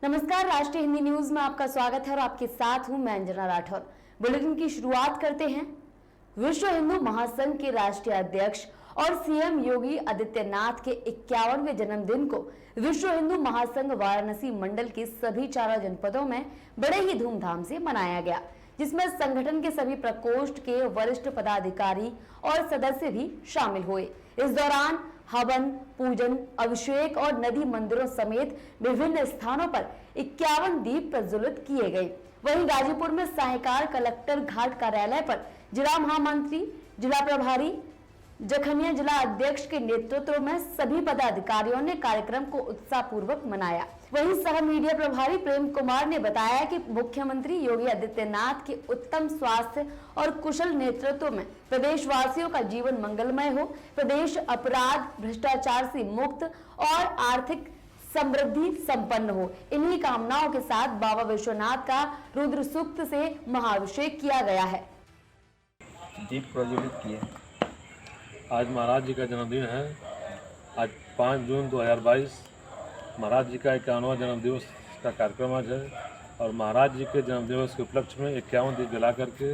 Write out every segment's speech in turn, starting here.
नमस्कार, राष्ट्रीय हिंदी न्यूज में आपका स्वागत है और आपके साथ हूं मैं अंजना राठौर। बुलेटिन की शुरुआत करते हैं। विश्व हिंदू महासंघ के राष्ट्रीय अध्यक्ष और सीएम योगी आदित्यनाथ के 51वें जन्मदिन को विश्व हिंदू महासंघ वाराणसी मंडल के सभी 4 जनपदों में बड़े ही धूमधाम से मनाया गया, जिसमें संगठन के सभी प्रकोष्ठ के वरिष्ठ पदाधिकारी और सदस्य भी शामिल हुए। इस दौरान हवन, पूजन, अभिषेक और नदी मंदिरों समेत विभिन्न स्थानों पर 51 दीप प्रज्वलित किए गए। वहीं गाजीपुर में साहेकार कलेक्टर घाट कार्यालय पर जिला महामंत्री, जिला प्रभारी, जखनिया जिला अध्यक्ष के नेतृत्व में सभी पदाधिकारियों ने कार्यक्रम को उत्साहपूर्वक मनाया। वहीं सह मीडिया प्रभारी प्रेम कुमार ने बताया कि मुख्यमंत्री योगी आदित्यनाथ के उत्तम स्वास्थ्य और कुशल नेतृत्व में प्रदेशवासियों का जीवन मंगलमय हो, प्रदेश अपराध, भ्रष्टाचार से मुक्त और आर्थिक समृद्धि संपन्न हो। इन्हीं कामनाओं के साथ बाबा विश्वनाथ का रुद्र सूक्त से महाअभिषेक किया गया है। दीप प्रज्वलित किए। आज महाराज जी का जन्मदिन है। आज 5 जून 2022 महाराज जी का 51वां जन्मदिवस का कार्यक्रम आज है और महाराज जी के जन्मदिवस के उपलक्ष्य में 51 दीप जला करके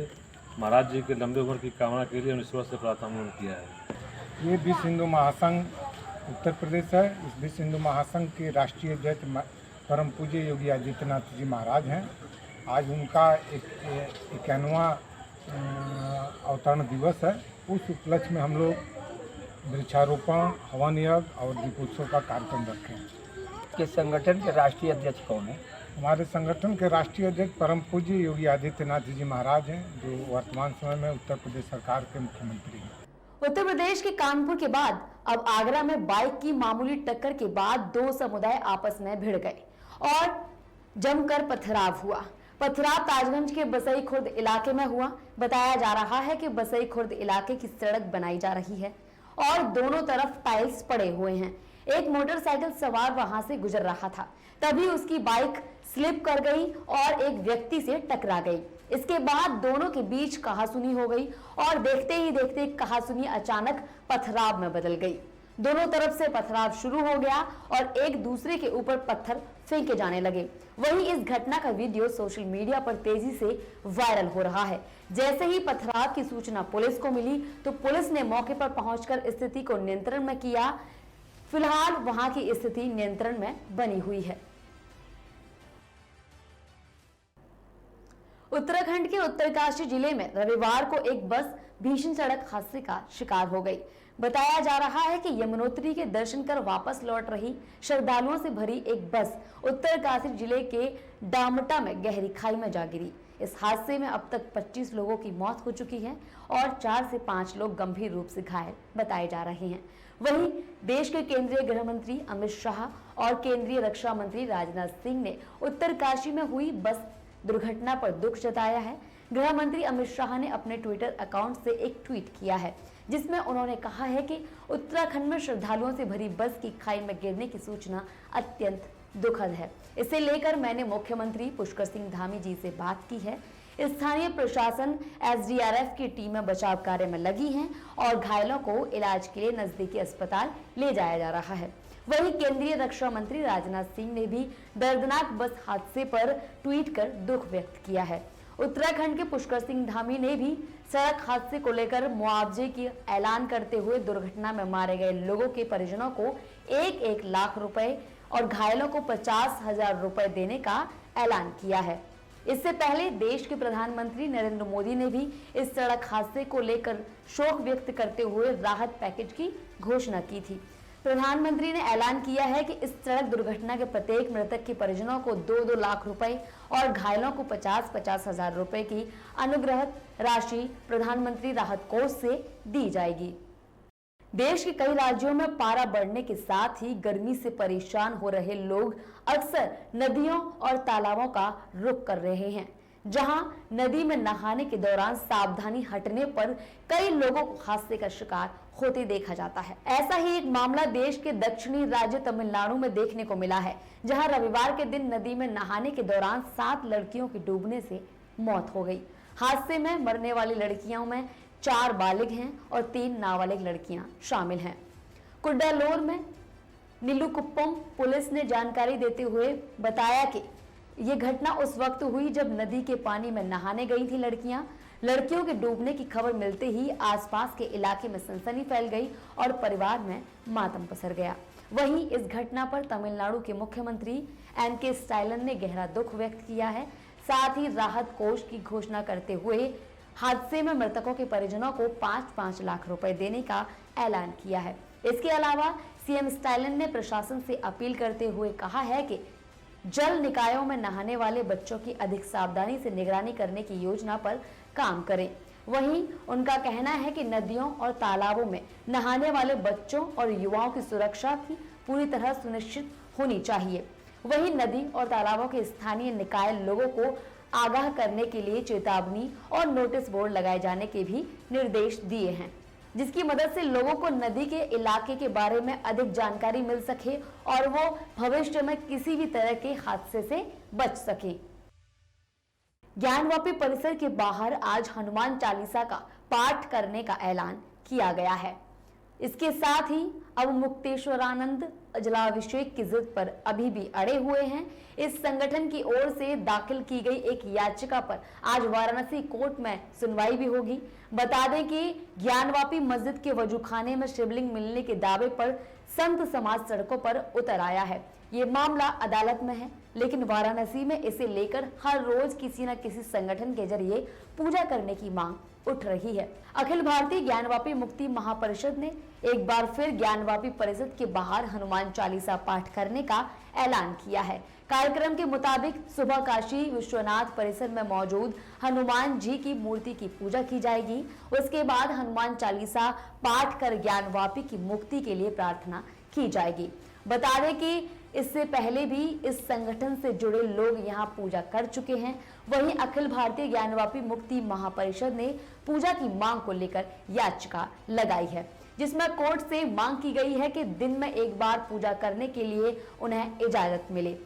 महाराज जी के लंबे उम्र की कामना के लिए ईश्वर से प्रार्थना किया है। ये विश्व हिंदू महासंघ उत्तर प्रदेश है। इस विश्व हिंदू महासंघ के राष्ट्रीय अध्यक्ष परम पूज्य योगी आदित्यनाथ जी महाराज हैं। आज उनका 51वां अवतरण दिवस है। उस उपलक्ष्य में हम लोग वृक्षारोपण, हवन यज्ञ और दीपोत्सव का कार्यक्रम रखे हैं। के संगठन के राष्ट्रीय अध्यक्ष कौन है? हमारे संगठन के राष्ट्रीय अध्यक्ष परम पूज्य योगी आदित्यनाथ जी महाराज हैं, जो वर्तमान समय में उत्तर प्रदेश सरकार के मुख्यमंत्री हैं। उत्तर प्रदेश के कानपुर के बाद अब आगरा में बाइक की मामूली टक्कर के बाद 2 समुदाय आपस में भिड़ गए और जमकर पथराव हुआ। पथराव ताजगंज के बसई खुर्द इलाके में हुआ। बताया जा रहा है कि बसई खुर्द इलाके की सड़क बनाई जा रही है और दोनों तरफ टाइल्स पड़े हुए हैं। एक मोटरसाइकिल सवार वहां से गुजर रहा था, तभी उसकी बाइक स्लिप कर गई और एक व्यक्ति से टकरा गई। इसके बाद दोनों के बीच कहासुनी हो गई और देखते ही देखते कहासुनी अचानक पथराव में बदल गई। दोनों तरफ से पथराव शुरू हो गया और एक दूसरे के ऊपर पत्थर फेंके जाने लगे। वहीं इस घटना का वीडियो सोशल मीडिया पर तेजी से वायरल हो रहा है। जैसे ही पथराव की सूचना पुलिस को मिली तो पुलिस ने मौके पर पहुंचकर स्थिति को नियंत्रण में किया। फिलहाल वहां की स्थिति नियंत्रण में बनी हुई है। उत्तराखंड के उत्तरकाशी जिले में रविवार को एक बस भीषण सड़क हादसे का शिकार हो गई। बताया जा रहा है कि यमुनोत्री के दर्शन कर वापस लौट रही श्रद्धालुओं से भरी एक बस उत्तरकाशी जिले के डामटा में गहरी खाई में जा गिरी। इस हादसे में अब तक 25 लोगों की मौत हो चुकी है और 4 से 5 लोग गंभीर रूप से घायल बताए जा रहे हैं। वहीं देश के केंद्रीय गृह मंत्री अमित शाह और केंद्रीय रक्षा मंत्री राजनाथ सिंह ने उत्तरकाशी में हुई बस दुर्घटना पर दुख जताया है। गृह मंत्री अमित शाह ने अपने ट्विटर अकाउंट से एक ट्वीट किया है, जिसमें उन्होंने कहा है कि उत्तराखंड में श्रद्धालुओं से भरी बस की खाई में गिरने की सूचना अत्यंत दुखद है। इसे लेकर मैंने मुख्यमंत्री पुष्कर सिंह धामी जी से बात की है। स्थानीय प्रशासन, SDRF की टीमें बचाव कार्य में लगी हैं और घायलों को इलाज के लिए नजदीकी अस्पताल ले जाया जा रहा है। वहीं केंद्रीय रक्षा मंत्री राजनाथ सिंह ने भी दर्दनाक बस हादसे पर ट्वीट कर दुख व्यक्त किया है। उत्तराखंड के पुष्कर सिंह धामी ने भी सड़क हादसे को लेकर मुआवजे की ऐलान करते हुए दुर्घटना में मारे गए लोगों के परिजनों को 1-1 लाख रुपए और घायलों को 50,000 रुपए देने का ऐलान किया है। इससे पहले देश के प्रधानमंत्री नरेंद्र मोदी ने भी इस सड़क हादसे को लेकर शोक व्यक्त करते हुए राहत पैकेज की घोषणा की थी। प्रधानमंत्री ने ऐलान किया है कि इस सड़क दुर्घटना के प्रत्येक मृतक के परिजनों को 2-2 लाख रुपए और घायलों को 50,000 रुपए की अनुग्रह राशि प्रधानमंत्री राहत कोष से दी जाएगी। देश के कई राज्यों में पारा बढ़ने के साथ ही गर्मी से परेशान हो रहे लोग अक्सर नदियों और तालाबों का रुख कर रहे हैं, जहां नदी में नहाने के दौरान सावधानी हटने पर कई लोगों को हादसे का शिकार होते देखा जाता है। ऐसा ही एक मामला देश के दक्षिणी राज्य तमिलनाडु में देखने को मिला है, जहां रविवार के दिन नदी में नहाने के दौरान 7 लड़कियों की डूबने से मौत हो गई। हादसे में मरने वाली लड़कियों में 4 बालिग हैं और 3 नाबालिग लड़कियां शामिल हैं। कुड्डालोर में नीलूकुप्पम पुलिस ने जानकारी देते हुए बताया कि ये घटना उस वक्त हुई जब नदी के पानी में नहाने गई थी लड़कियां। लड़कियों के डूबने की खबर मिलते ही आसपास के इलाके में सनसनी फैल गई और परिवार में मातम पसर गया। वहीं इस घटना पर तमिलनाडु के मुख्यमंत्री एम.के. स्टालिन ने गहरा दुख व्यक्त किया है। साथ ही राहत कोष की घोषणा करते हुए हादसे में मृतकों के परिजनों को 5-5 लाख रुपए देने का ऐलान किया है। इसके अलावा सीएम स्टालिन ने प्रशासन से अपील करते हुए कहा है कि जल निकायों में नहाने वाले बच्चों की अधिक सावधानी से निगरानी करने की योजना पर काम करें। वहीं उनका कहना है कि नदियों और तालाबों में नहाने वाले बच्चों और युवाओं की सुरक्षा की पूरी तरह सुनिश्चित होनी चाहिए। वहीं नदी और तालाबों के स्थानीय निकाय लोगों को आगाह करने के लिए चेतावनी और नोटिस बोर्ड लगाए जाने के भी निर्देश दिए हैं, जिसकी मदद से लोगों को नदी के इलाके के बारे में अधिक जानकारी मिल सके और वो भविष्य में किसी भी तरह के हादसे से बच सके। ज्ञानवापी परिसर के बाहर आज हनुमान चालीसा का पाठ करने का ऐलान किया गया है। इसके साथ ही अब मुक्तेश्वरानंद जलाभिषेक की जिद पर अभी भी अड़े हुए हैं। इस संगठन की ओर से दाखिल की गई एक याचिका पर आज वाराणसी कोर्ट में सुनवाई भी होगी। बता दें कि ज्ञानवापी मस्जिद के वजूखाने में शिवलिंग मिलने के दावे पर संत समाज सड़कों पर उतर आया है। ये मामला अदालत में है, लेकिन वाराणसी में इसे लेकर हर रोज किसी न किसी संगठन के जरिए पूजा करने की मांग उठ रही है। अखिल भारतीय ज्ञानवापी मुक्ति महापरिषद ने एक बार फिर ज्ञानवापी परिषद के बाहर हनुमान चालीसा पाठ करने का ऐलान किया है। कार्यक्रम के मुताबिक सुबह काशी विश्वनाथ परिसर में मौजूद हनुमान जी की मूर्ति की पूजा की जाएगी। उसके बाद हनुमान चालीसा पाठ कर ज्ञानवापी की मुक्ति के लिए प्रार्थना की जाएगी। बता दें कि इससे पहले भी इस संगठन से जुड़े लोग यहां पूजा कर चुके हैं। वहीं अखिल भारतीय ज्ञानवापी मुक्ति महापरिषद ने पूजा की मांग को लेकर याचिका लगाई है, जिसमें कोर्ट से मांग की गई है कि दिन में एक बार पूजा करने के लिए उन्हें इजाजत मिले।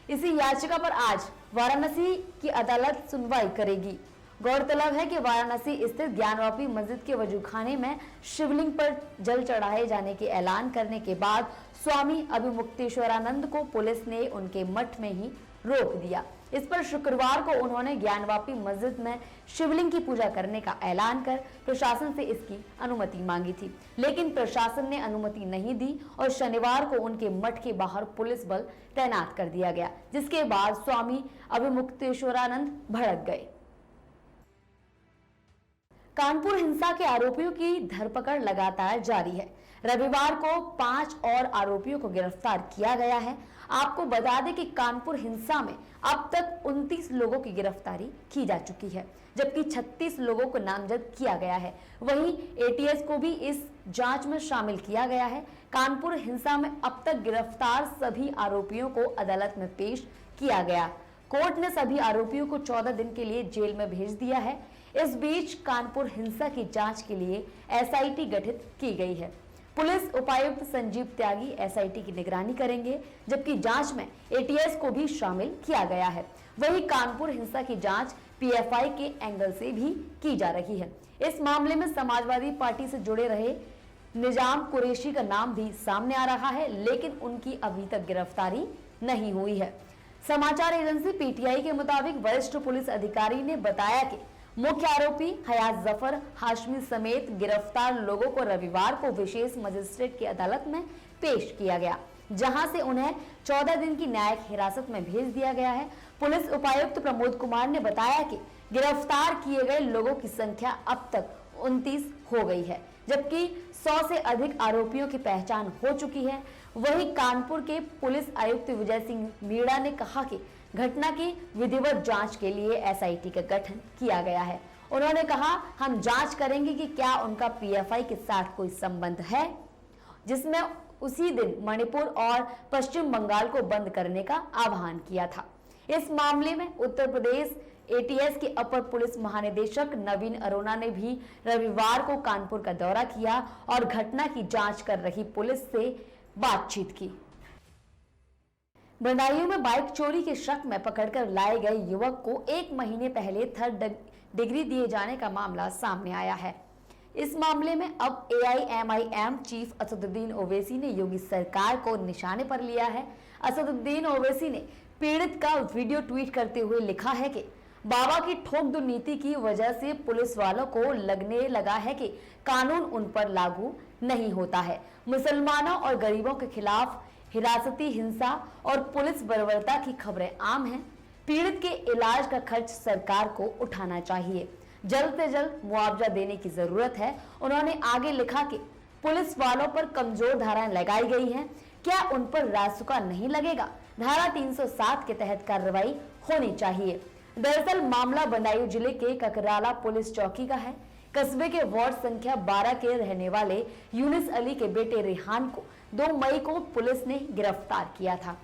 इसी याचिका पर आज वाराणसी की अदालत सुनवाई करेगी। गौरतलब है कि वाराणसी स्थित ज्ञानवापी मस्जिद के वजूखाने में शिवलिंग पर जल चढ़ाए जाने के ऐलान करने के बाद स्वामी अभिमुक्तेश्वरानंद को पुलिस ने उनके मठ में ही रोक दिया। इस पर शुक्रवार को उन्होंने ज्ञानवापी मस्जिद में शिवलिंग की पूजा करने का ऐलान कर प्रशासन से इसकी अनुमति मांगी थी, लेकिन प्रशासन ने अनुमति नहीं दी और शनिवार को उनके मठ के बाहर पुलिस बल तैनात कर दिया गया, जिसके बाद स्वामी अभिमुक्तेश्वरानंद भड़क गए। कानपुर हिंसा के आरोपियों की धरपकड़ लगातार जारी है। रविवार को 5 और आरोपियों को गिरफ्तार किया गया है। आपको बता दें कि कानपुर हिंसा में अब तक 29 लोगों की गिरफ्तारी की जा चुकी है, जबकि 36 लोगों को नामजद किया गया है। वहीं एटीएस को भी इस जांच में शामिल किया गया है। कानपुर हिंसा में अब तक गिरफ्तार सभी आरोपियों को अदालत में पेश किया गया। कोर्ट ने सभी आरोपियों को 14 दिन के लिए जेल में भेज दिया है। इस बीच कानपुर हिंसा की जांच के लिए एसआईटी गठित की गई है। पुलिस उपायुक्त संजीव त्यागी एसआईटी की निगरानी करेंगे, जबकि जांच में एटीएस को भी शामिल किया गया है। वहीं कानपुर हिंसा की जांच पीएफआई के एंगल से भी की जा रही है। इस मामले में समाजवादी पार्टी से जुड़े रहे निजाम कुरैशी का नाम भी सामने आ रहा है, लेकिन उनकी अभी तक गिरफ्तारी नहीं हुई है। समाचार एजेंसी पीटीआई के मुताबिक वरिष्ठ पुलिस अधिकारी ने बताया कि मुख्य आरोपी हयात जफर हाशमी समेत गिरफ्तार लोगों को रविवार को विशेष मजिस्ट्रेट की अदालत में पेश किया गया, जहां से उन्हें 14 दिन की न्यायिक हिरासत में भेज दिया गया है। पुलिस उपायुक्त प्रमोद कुमार ने बताया कि गिरफ्तार किए गए लोगों की संख्या अब तक 29 हो गई है, जबकि 100 से अधिक आरोपियों की पहचान हो चुकी है। वहीं कानपुर के पुलिस आयुक्त विजय सिंह मीणा ने कहा कि घटना की विधिवत जांच के लिए एसआईटी का गठन किया गया है। उन्होंने कहा, हम जांच करेंगे कि क्या उनका पीएफआई के साथ कोई संबंध है, जिसमें उसी दिन मणिपुर और पश्चिम बंगाल को बंद करने का आह्वान किया था। इस मामले में उत्तर प्रदेश एटीएस के अपर पुलिस महानिदेशक नवीन अरोड़ा ने भी रविवार को कानपुर का दौरा किया और घटना की जांच कर रही पुलिस से बातचीत की। बदायूं में बाइक चोरी के शक में पकड़कर लाए गए युवक को 1 महीने पहले 3rd डिग्री दिए जाने का मामला सामने आया है। इस मामले में अब AIMIM चीफ असदुद्दीन ओवैसी ने योगी सरकार को निशाने पर लिया है। असदुद्दीन ओवैसी ने पीड़ित का वीडियो ट्वीट करते हुए लिखा है कि बाबा की ठोक दो नीति की वजह से पुलिस वालों को लगने लगा है कि कानून उन पर लागू नहीं होता है। मुसलमानों और गरीबों के खिलाफ हिरासती हिंसा और पुलिस बर्बरता की खबरें आम हैं। पीड़ित के इलाज का खर्च सरकार को उठाना चाहिए। जल्द से जल्द मुआवजा देने की जरूरत है। उन्होंने आगे लिखा कि पुलिस वालों पर कमजोर धाराएं लगाई गई हैं, क्या उन पर रासुका नहीं लगेगा? धारा 307 के तहत कार्रवाई होनी चाहिए। दरअसल मामला बदायूं जिले के ककराला पुलिस चौकी का है। कस्बे के वार्ड संख्या 12 के रहने वाले यूनिस अली के बेटे रेहान को 2 मई को पुलिस ने गिरफ्तार किया था।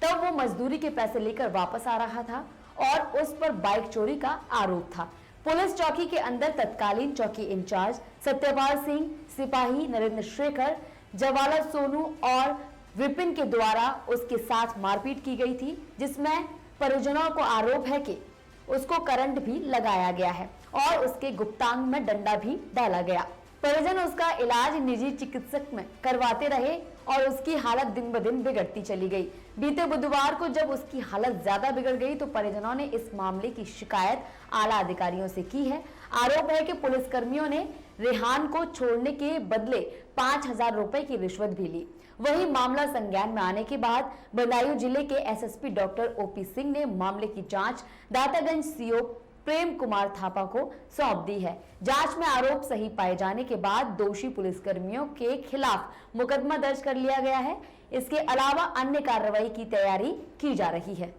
तब वो मजदूरी के पैसे लेकर वापस आ रहा था और उस पर बाइक चोरी का आरोप था। पुलिस चौकी के अंदर तत्कालीन चौकी इंचार्ज सत्यपाल सिंह, सिपाही नरेंद्र शेखर, जवाला सोनू और विपिन के द्वारा उसके साथ मारपीट की गई थी, जिसमें परिजनों को आरोप है कि उसको करंट भी लगाया गया है और उसके गुप्तांग में डंडा भी डाला गया। परिजन उसका इलाज निजी चिकित्सक में करवाते रहे और उसकी हालत दिन ब दिन बिगड़ती चली गई। बीते बुधवार को जब उसकी हालत ज्यादा बिगड़ गई तो परिजनों ने इस मामले की शिकायत आला अधिकारियों से की है। आरोप है कि पुलिसकर्मियों ने रेहान को छोड़ने के बदले 5,000 रुपए की रिश्वत भी ली। वहीं मामला संज्ञान में आने के बाद बदायूं जिले के एसएसपी डॉक्टर ओपी सिंह ने मामले की जांच दातागंज सीओ प्रेम कुमार थापा को सौंप दी है। जांच में आरोप सही पाए जाने के बाद दोषी पुलिसकर्मियों के खिलाफ मुकदमा दर्ज कर लिया गया है। इसके अलावा अन्य कार्रवाई की तैयारी की जा रही है।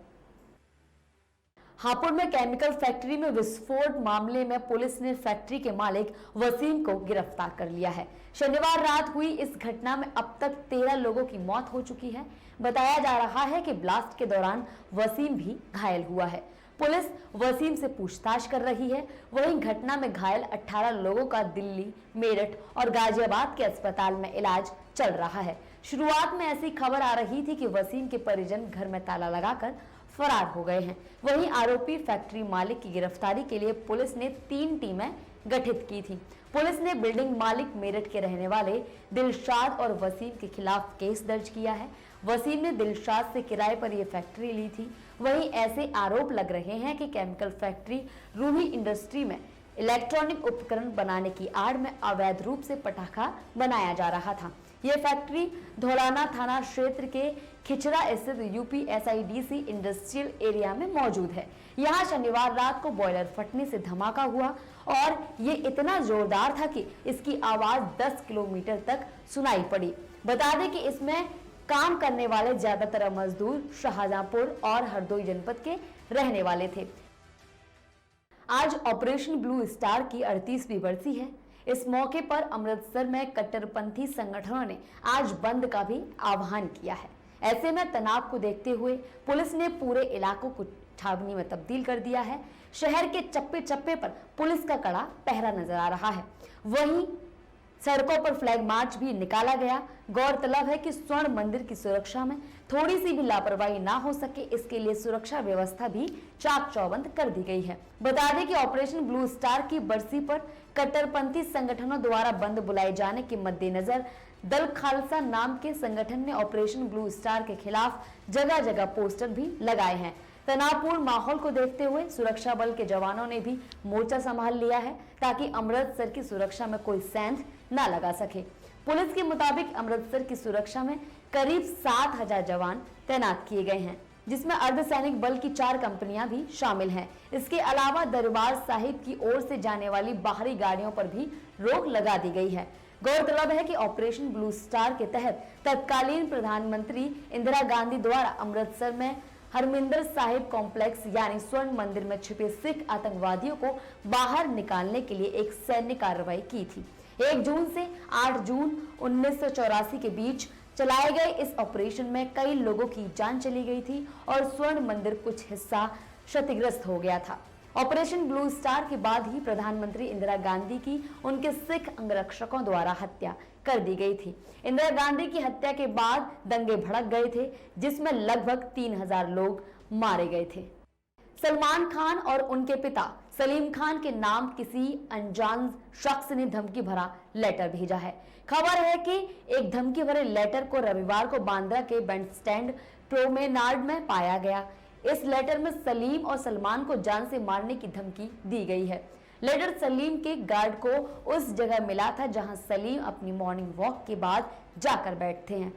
हापुड़ में केमिकल फैक्ट्री में विस्फोट मामले में पुलिस ने फैक्ट्री के मालिक वसीम को गिरफ्तार कर लिया है। शनिवार रात हुई इस घटना में अब तक 13 लोगों की मौत हो चुकी है। बताया जा रहा है कि ब्लास्ट के दौरान वसीम भी घायल हुआ है। पुलिस वसीम से पूछताछ कर रही है। वहीं घटना में घायल 18 लोगों का दिल्ली, मेरठ और गाजियाबाद के अस्पताल में इलाज चल रहा है। शुरुआत में ऐसी खबर आ रही थी कि वसीम के परिजन घर में ताला लगाकर फरार हो गए हैं। वहीं आरोपी फैक्ट्री मालिक की गिरफ्तारी के लिए पुलिस ने 3 टीमें गठित की थी। पुलिस ने बिल्डिंग मालिक मेरठ के रहने वाले दिलशाद और वसीम के खिलाफ केस दर्ज किया है। वसीम ने दिलशाद से किराए पर यह फैक्ट्री ली थी। वहीं ऐसे आरोप लग रहे हैं कि केमिकल फैक्ट्री रूही इंडस्ट्री में इलेक्ट्रॉनिक उपकरण बनाने की आड़ में अवैध रूप से पटाखा बनाया जा रहा था। यह फैक्ट्री धौलाना थाना क्षेत्र के खिचरा स्थित UPSIDC इंडस्ट्रियल एरिया में मौजूद है। यहाँ शनिवार रात को बॉयलर फटने से धमाका हुआ और ये इतना जोरदार था कि इसकी आवाज 10 किलोमीटर तक सुनाई पड़ी। बता दें कि इसमें काम करने वाले ज्यादातर मजदूर शाहजहांपुर और हरदोई जनपद के रहने वाले थे। आज ऑपरेशन ब्लू स्टार की 38वीं बरसी है। इस मौके पर अमृतसर में कट्टरपंथी संगठनों ने आज बंद का भी आह्वान किया है। ऐसे में तनाव को देखते हुए पुलिस ने पूरे इलाकों को छावनी में तब्दील कर दिया है। शहर के चप्पे चप्पे पर पुलिस का कड़ा पहरा नजर आ रहा है। वहीं सड़कों पर फ्लैग मार्च भी निकाला गया। गौरतलब है कि स्वर्ण मंदिर की सुरक्षा में थोड़ी सी भी लापरवाही ना हो सके, इसके लिए सुरक्षा व्यवस्था भी चाक चौबंद कर दी गई है। बता दें कि ऑपरेशन ब्लू स्टार की बरसी पर कट्टरपंथी संगठनों द्वारा बंद बुलाए जाने के मद्देनजर दल खालसा नाम के संगठन ने ऑपरेशन ब्लू स्टार के खिलाफ जगह जगह पोस्टर भी लगाए हैं। तनावपूर्ण माहौल को देखते हुए सुरक्षा बल के जवानों ने भी मोर्चा संभाल लिया है ताकि अमृतसर की सुरक्षा में कोई सेंध न लगा सके। पुलिस के मुताबिक अमृतसर की सुरक्षा में करीब 7,000 जवान तैनात किए गए हैं, जिसमें अर्धसैनिक बल की 4 कंपनियां भी शामिल हैं। इसके अलावा दरबार साहिब की ओर से जाने वाली बाहरी गाड़ियों पर भी रोक लगा दी गई है। गौरतलब है कि ऑपरेशन ब्लू स्टार के तहत तत्कालीन प्रधानमंत्री इंदिरा गांधी द्वारा अमृतसर में हरमिंदर साहिब कॉम्प्लेक्स यानी स्वर्ण मंदिर में छिपे सिख आतंकवादियों को बाहर निकालने के लिए एक सैन्य कार्रवाई की थी। 1 जून से 8 जून 1984 के बीच चलाए गए इस ऑपरेशन में कई लोगों की जान चली गई थी और स्वर्ण मंदिर कुछ हिस्सा क्षतिग्रस्त हो गया था। ऑपरेशन ब्लू स्टार के बाद ही प्रधानमंत्री इंदिरा गांधी की उनके सिख अंगरक्षकों द्वारा हत्या कर दी गई थी। इंदिरा गांधी की हत्या के बाद दंगे भड़क गए थे, जिसमें लगभग 3,000 लोग मारे गए थे। सलमान खान और उनके पिता सलीम खान के नाम किसी अनजान शख्स ने धमकी भरा लेटर भेजा है। खबर है कि एक धमकी भरे लेटर को रविवार को बांद्रा के बैंड स्टैंड प्रोमेनाड में पाया गया। इस लेटर में सलीम और सलमान को जान से मारने की धमकी दी गई है। लेटर सलीम के गार्ड को उस जगह मिला था जहां सलीम अपनी मॉर्निंग वॉक के बाद जाकर बैठते हैं।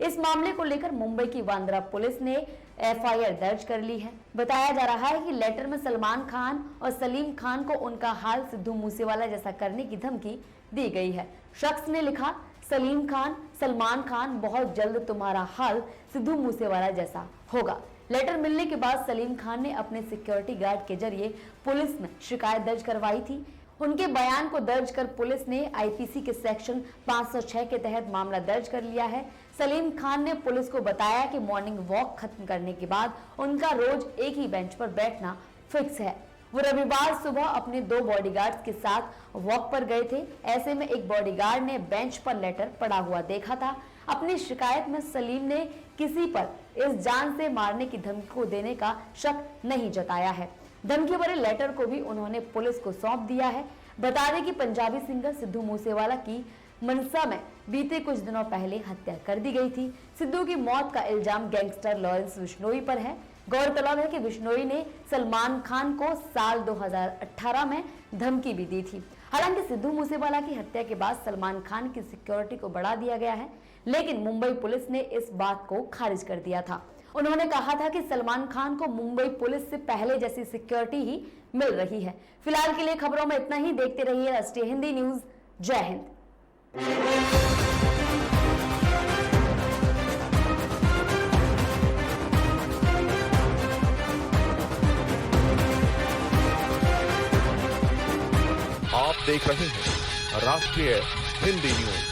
इस मामले को लेकर मुंबई की बांद्रा पुलिस ने एफआईआर दर्ज कर ली है। बताया जा रहा है कि लेटर में सलमान खान और सलीम खान को उनका हाल सिद्धू मूसेवाला जैसा करने की धमकी दी गई है। शख्स ने लिखा, सलीम खान, सलमान खान, बहुत जल्द तुम्हारा हाल सिद्धू मूसेवाला जैसा होगा। लेटर मिलने के बाद सलीम खान ने अपने सिक्योरिटी गार्ड के जरिए पुलिस में शिकायत दर्ज करवाई थी। उनके बयान को दर्ज कर पुलिस ने आईपीसी के सेक्शन 506 के तहत मामला दर्ज कर लिया है। सलीम खान ने पुलिस को बताया कि मॉर्निंग वॉक खत्म करने के बाद उनका रोज एक ही बेंच पर बैठना फिक्स है। वो रविवार सुबह अपने 2 बॉडीगार्ड्स के साथ वॉक पर गए थे। ऐसे में एक बॉडीगार्ड ने बेंच पर लेटर पड़ा हुआ देखा था। अपनी शिकायत में सलीम ने किसी पर इस जान से मारने की धमकी को देने का शक नहीं जताया है। धमकी भरे लेटर को भी उन्होंने पुलिस को सौंप दिया है। बता दें कि पंजाबी सिंगर सिद्धू मूसेवाला की मनसा में बीते कुछ दिनों पहले हत्या कर दी गई थी। सिद्धू की मौत का इल्जाम गैंगस्टर लॉरेंस बिश्नोई पर है। गौरतलब है कि बिश्नोई ने सलमान खान को साल 2018 में धमकी भी दी थी। हालांकि सिद्धू मूसेवाला की हत्या के बाद सलमान खान की सिक्योरिटी को बढ़ा दिया गया है, लेकिन मुंबई पुलिस ने इस बात को खारिज कर दिया था। उन्होंने कहा था कि सलमान खान को मुंबई पुलिस से पहले जैसी सिक्योरिटी ही मिल रही है। फिलहाल के लिए खबरों में इतना ही। देखते रहिए राष्ट्रीय हिंदी न्यूज। जय हिंद। आप देख रहे हैं राष्ट्रीय हिंदी न्यूज।